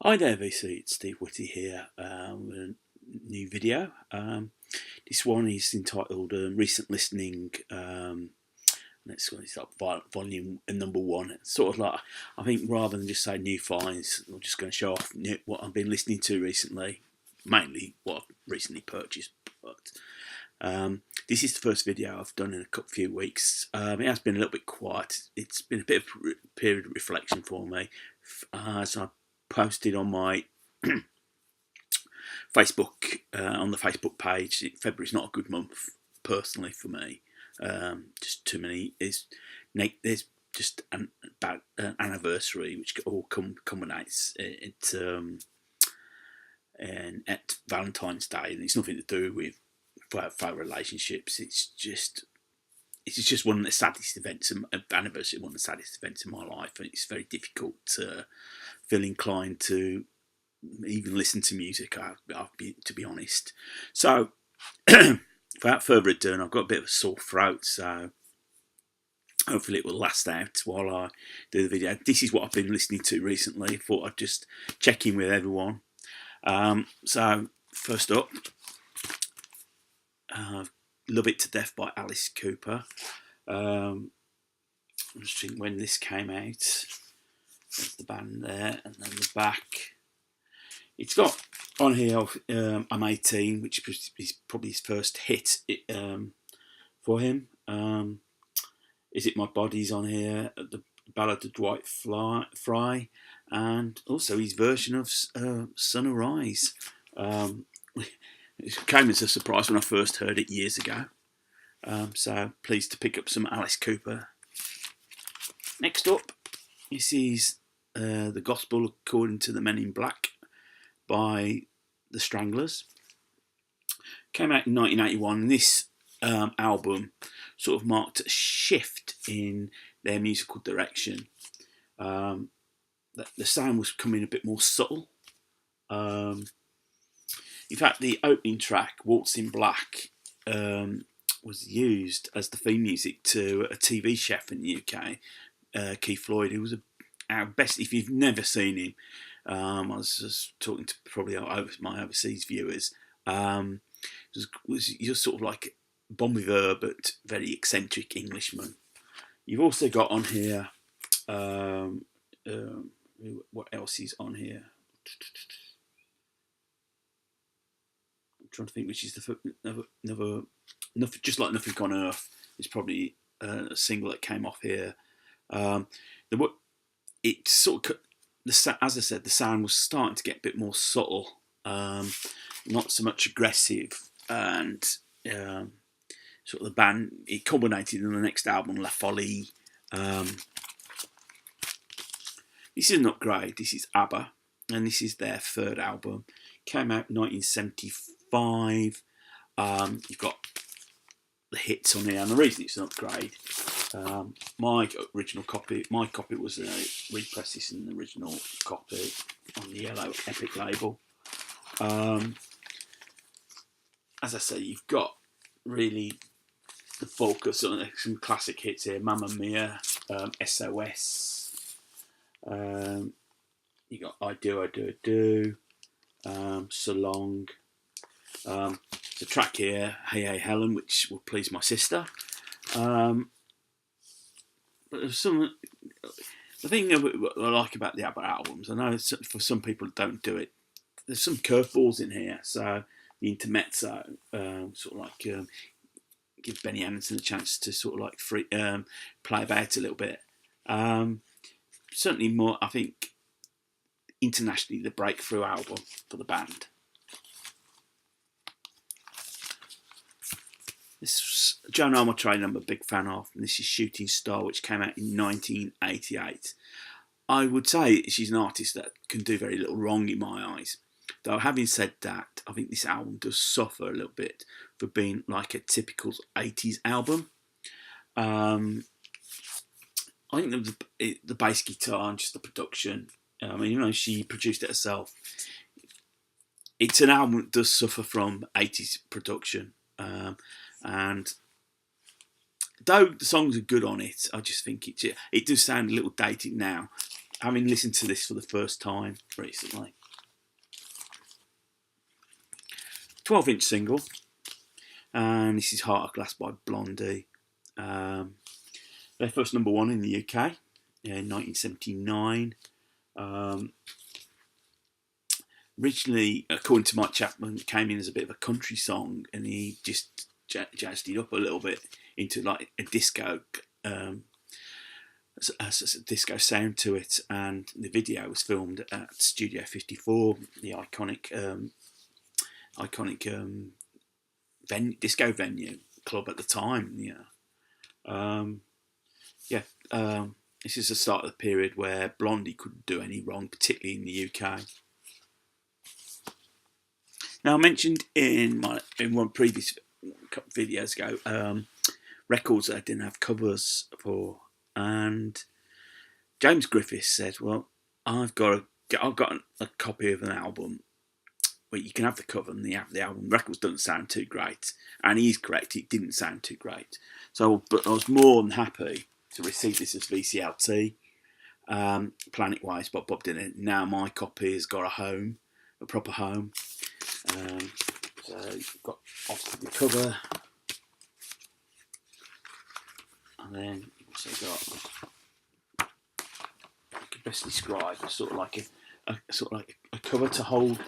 Hi there, VC. It's Steve Whitty here with a new video. This one is entitled "Recent Listening." Next one is volume number one. It's sort of like, I think, rather than just say new finds, I'm just going to show off what I've been listening to recently, mainly what I've recently purchased. But this is the first video I've done in a few weeks. It has been a little bit quiet. It's been a bit of a period of reflection for me, as I posted on my Facebook on the Facebook page. February's not a good month personally for me. Just too many. There's just an bad anniversary which all culminates at Valentine's Day, and it's nothing to do with our relationships. It's just one of the saddest events. Anniversary, one of the saddest events in my life, and it's very difficult to feel inclined to even listen to music. To be honest. So, without further ado, I've got a bit of a sore throat, so hopefully it will last out while I do the video. This is what I've been listening to recently. I thought I'd just check in with everyone. So first up, "Love It to Death" by Alice Cooper. I'm just thinking when this came out. There's the band there, and then the back. It's got on here "I'm 18," which is probably his first hit for him. "Is It My Body's" on here, the Ballad of Dwight Fry, and also his version of "Sun Rise." It came as a surprise when I first heard it years ago. So pleased to pick up some Alice Cooper. Next up, this is "The Gospel According to the Men in Black" by the Stranglers. Came out in 1981, and this album sort of marked a shift in their musical direction. The sound was becoming a bit more subtle. In fact, the opening track, "Waltz in Black," was used as the theme music to a TV chef in the UK, Keith Floyd, who was our best. If you've never seen him, I was just talking to probably my overseas viewers. Was just sort of like Bon Vivant, but very eccentric Englishman. You've also got on here. What else is on here? I'm trying to think which is the just like "Nothing on Earth" is probably a single that came off here. It sort of, as I said, the sound was starting to get a bit more subtle, not so much aggressive, and sort of the band. It culminated in the next album, "La Folie." This is not great. This is ABBA, and this is their third album. Came out in 1975. You've got the hits on here, and the reason it's not great. My copy was a repress. This in the original copy on the yellow Epic label. As I say, you've got really the focus on some classic hits here: "Mamma Mia," "SOS." You got "I Do, I Do, I Do," "So Long." There's a track here, "Hey Hey Helen," which will please my sister. But the thing I like about the ABBA albums, I know for some people that don't do it, there's some curveballs in here. So the intermezzo, sort of like give Benny Anderson a chance to sort of like play about a little bit. Certainly more, I think, internationally, the breakthrough album for the band. This Joan Armatrading I'm a big fan of, and this is "Shooting Star," which came out in 1988. I would say she's an artist that can do very little wrong in my eyes. Though having said that, I think this album does suffer a little bit for being like a typical 80s album. I think the bass guitar and just the production. She produced it herself. It's an album that does suffer from 80s production. And though the songs are good on it, I just think it does sound a little dated now. having listened to this for the first time recently. 12-inch single, and this is Heart of Glass by Blondie. Their first #1 in the UK in 1979. Originally, according to Mike Chapman, it came in as a bit of a country song, and he just jazzed it up a little bit into like a disco, a disco sound to it. And the video was filmed at Studio 54, the iconic disco venue club at the time. This is the start of the period where Blondie couldn't do any wrong, particularly in the UK. Now, I mentioned in one previous couple of videos ago records that I didn't have covers for, and James Griffiths said, "Well, I've got a copy of an album where you can have the cover and the album. The records doesn't sound too great," and he's correct; it didn't sound too great. But I was more than happy to receive this as VCLT, Planet-wise by Bob Dylan. Now my copy has got a proper home. So you've got obviously the cover, and then you've also got, I could best describe a sort of like a cover to hold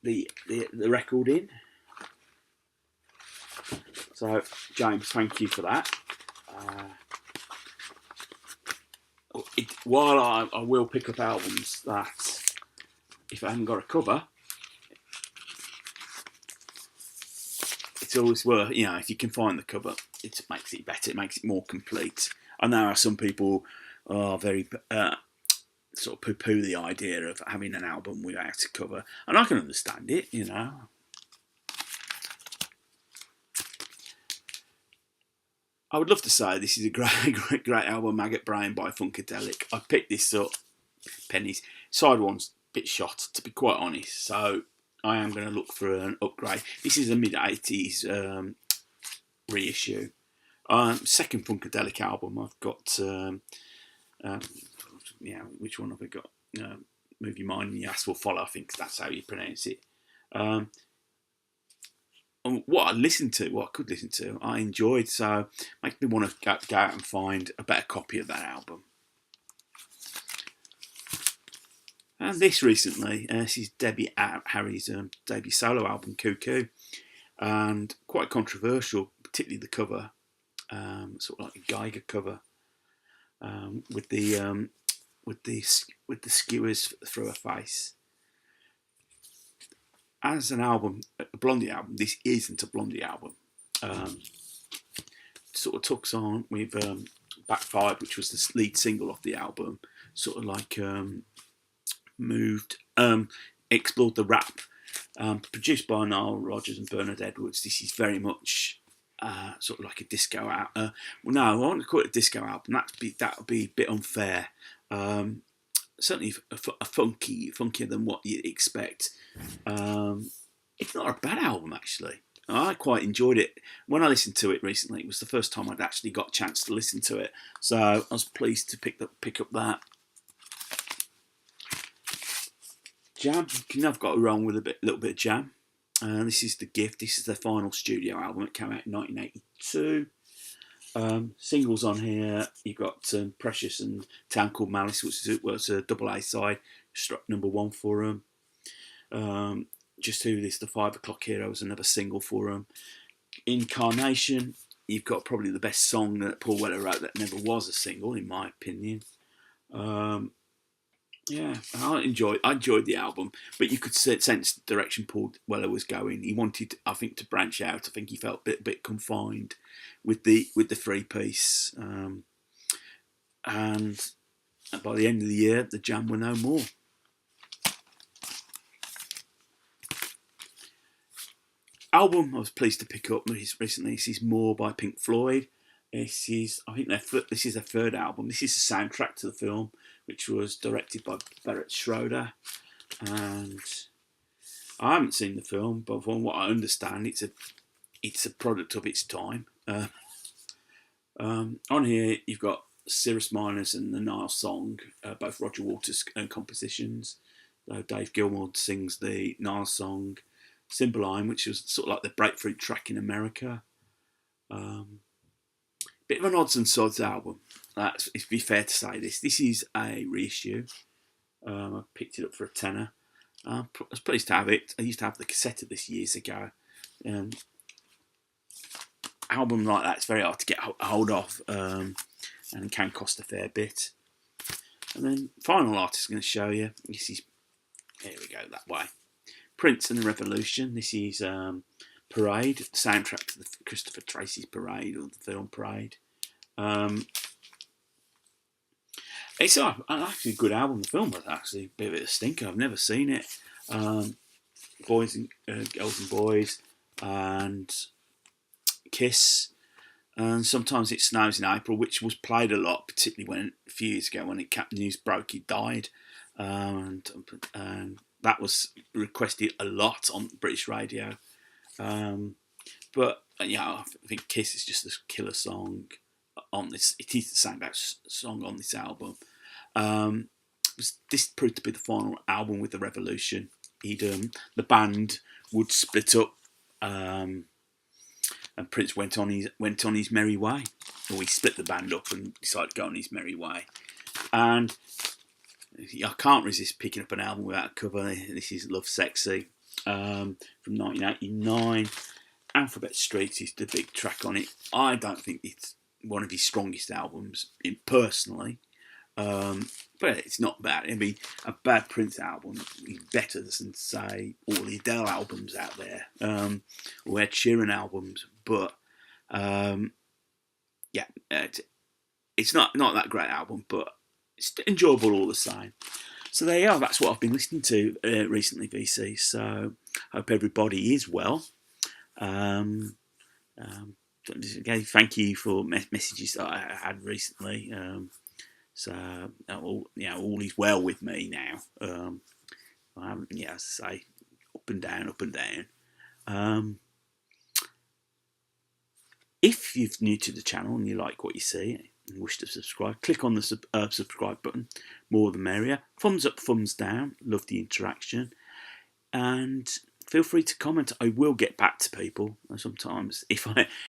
the record in. So James, thank you for that. While I will pick up albums that, if I haven't got a cover, it's always worth, if you can find the cover, it makes it better, it makes it more complete. I know how some people are very sort of poo-poo the idea of having an album without a cover, and I can understand it, I would love to say this is a great album, Maggot Brain by Funkadelic. I picked this up, pennies. Side one's a bit shot, to be quite honest, so I am going to look for an upgrade. This is a mid-80s reissue. Second Funkadelic album. I've got, which one have I got? Move Your Mind and Your Ass Will Follow, I think that's how you pronounce it. What I could listen to, I enjoyed, so makes me want to go out and find a better copy of that album. And this recently, this is Debbie Harry's debut solo album, Cuckoo, and quite controversial, particularly the cover, sort of like a Geiger cover, with the skewers through her face. As an album, a Blondie album, this isn't a Blondie album. Sort of tucks on with Backfired, which was the lead single of the album, sort of like explored the rap, produced by Nile Rodgers and Bernard Edwards. This is very much sort of like a disco album. No, I want to call it a disco album. That would be a bit unfair. Certainly funkier than what you'd expect. It's not a bad album, actually. I quite enjoyed it. When I listened to it recently, it was the first time I'd actually got a chance to listen to it. So I was pleased to pick up that. Jam, you can never got wrong with a little bit of Jam. This is The Gift. This is their final studio album. It came out in 1982. Singles on here, you've got Precious and Town Called Malice, which was a double A side, struck #1 for them. Just Who This, The 5 O'Clock Hero was another single for them. Incarnation, you've got probably the best song that Paul Weller wrote that never was a single, in my opinion. I enjoyed the album, but you could sense the direction Paul Weller was going. He wanted, I think, to branch out. I think he felt a bit confined with the 3-piece, and by the end of the year, the Jam were no more. Album I was pleased to pick up recently. This is More by Pink Floyd. This is their third album. This is the soundtrack to the film, which was directed by Barrett Schroeder. And I haven't seen the film, but from what I understand, it's a product of its time. On here, you've got Cirrus Miners and the Nile Song, both Roger Waters compositions. Dave Gilmour sings the Nile Song. Cymbeline, which was sort of like the breakthrough track in America. Bit of an odds and sods album. It'd be fair to say this. This is a reissue. I picked it up for a tenner. I was pleased to have it. I used to have the cassette of this years ago. Album like that, it's very hard to get a hold of, and it can cost a fair bit. And then final artist I'm going to show you. This is, here we go, that way. Prince and the Revolution. This is Parade, soundtrack to the Christopher Tracy's Parade, or the film Parade. It's actually a good album. The film was actually a bit of a stinker. I've never seen it. Boys and Girls and Boys and Kiss. And Sometimes It Snows in April, which was played a lot, particularly a few years ago when the news broke he died. And that was requested a lot on British radio. But I think Kiss is just a killer song on this. It is the standout song on this album. This proved to be the final album with the Revolution. The band would split up, and Prince went on his merry way. Or he split the band up and decided to go on his merry way. And I can't resist picking up an album without a cover. This is Love Sexy from 1989. Alphabet Street is the big track on it. I don't think it's one of his strongest albums, personally, but it's not bad. I mean, a bad Prince album is better than, say, all the Adele albums out there, or Ed Sheeran albums. But it's not that great album, but it's enjoyable all the same. So there you are. That's what I've been listening to recently, VC. So hope everybody is well. Thank you for messages that I had recently. All is well with me now. I haven't, as I say, up and down. If you're new to the channel and you like what you see and wish to subscribe, click on the subscribe button. More the merrier. Thumbs up, thumbs down. Love the interaction. And feel free to comment. I will get back to people sometimes if